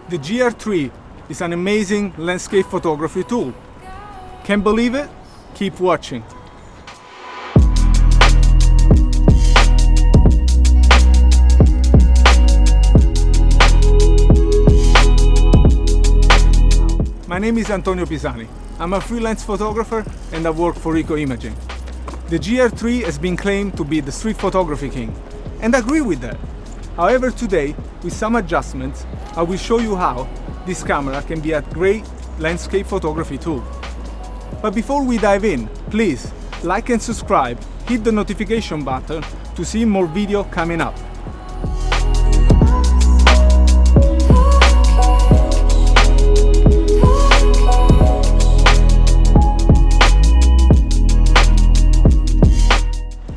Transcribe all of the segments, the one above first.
The GR3 is an amazing landscape photography tool. Can't believe it? Keep watching. My name is Antonio Pisani. I'm a freelance photographer and I work for Ricoh Imaging. The GR3 has been claimed to be the street photography king, and I agree with that. However, today, with some adjustments, I will show you how this camera can be a great landscape photography tool. But before we dive in, please like and subscribe, hit the notification button to see more video coming up.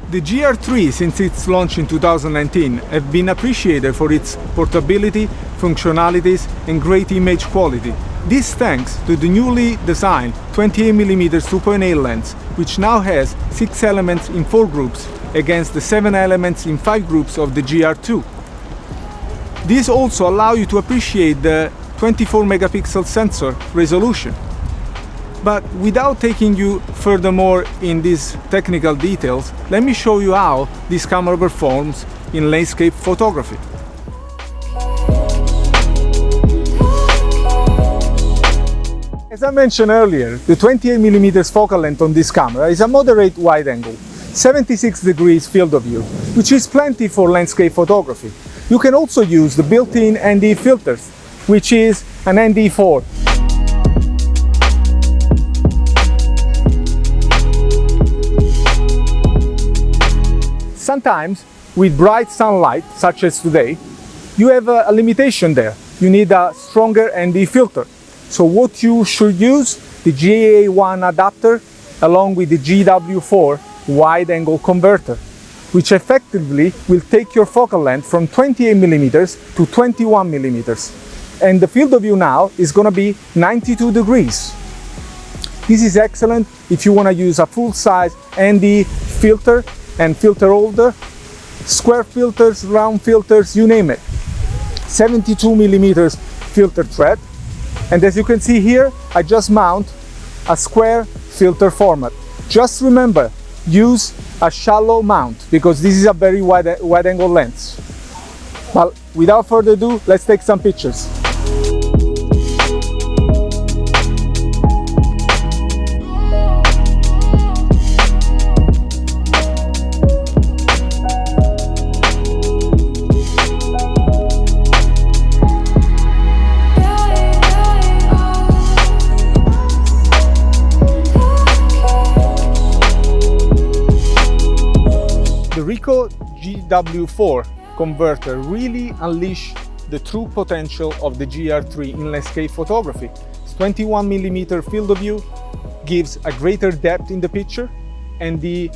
The GR3, since its launch in 2019, have been appreciated for its portability, functionalities and great image quality. This thanks to the newly designed 28mm 2.8 lens, which now has 6 elements in 4 groups against the 7 elements in 5 groups of the GR2. These also allow you to appreciate the 24 megapixel sensor resolution. But without taking you furthermore in these technical details, let me show you how this camera performs in landscape photography. As I mentioned earlier, the 28mm focal length on this camera is a moderate wide angle, 76 degrees field of view, which is plenty for landscape photography. You can also use the built-in ND filters, which is an ND4. Sometimes, with bright sunlight, such as today, you have a limitation there. You need a stronger ND filter. So what you should use, the GA1 adapter along with the GW4 wide angle converter, which effectively will take your focal length from 28mm to 21mm. And the field of view now is going to be 92 degrees. This is excellent if you want to use a full-size ND filter and filter holder, square filters, round filters, you name it. 72mm filter thread. And as you can see here, I just mount a square filter format. Just remember, use a shallow mount because this is a very wide angle lens. Well, without further ado, let's take some pictures. The Ricoh GW4 converter really unleashed the true potential of the GR3 in landscape photography. Its 21mm field of view gives a greater depth in the picture, and the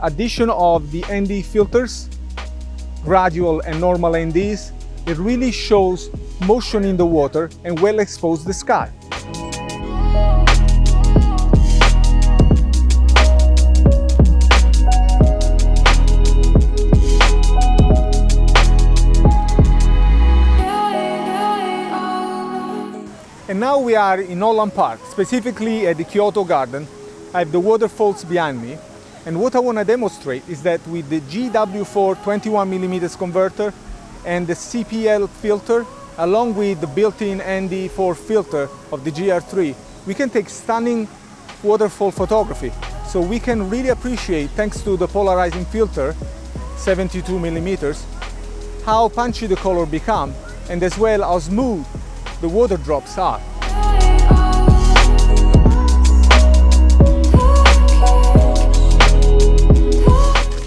addition of the ND filters, gradual and normal NDs, it really shows motion in the water and well exposed the sky. And now we are in Holland Park, specifically at the Kyoto Garden. I have the waterfalls behind me, and what I want to demonstrate is that with the GW4 21mm converter and the CPL filter, along with the built-in ND4 filter of the GR3, we can take stunning waterfall photography. So we can really appreciate, thanks to the polarizing filter, 72mm, how punchy the color become, and as well how smooth the water drops are.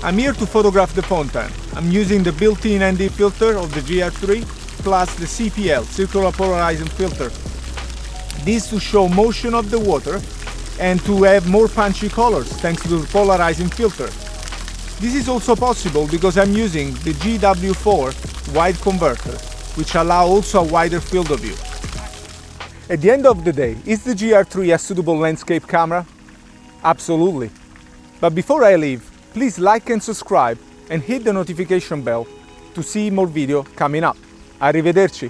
I'm here to photograph the fountain. I'm using the built-in ND filter of the GR3 plus the CPL, circular polarizing filter. This to show motion of the water and to have more punchy colors thanks to the polarizing filter. This is also possible because I'm using the GW4 wide converter, which allow also a wider field of view. At the end of the day, is the GR3 a suitable landscape camera? Absolutely. But before I leave, please like and subscribe and hit the notification bell to see more video coming up. Arrivederci!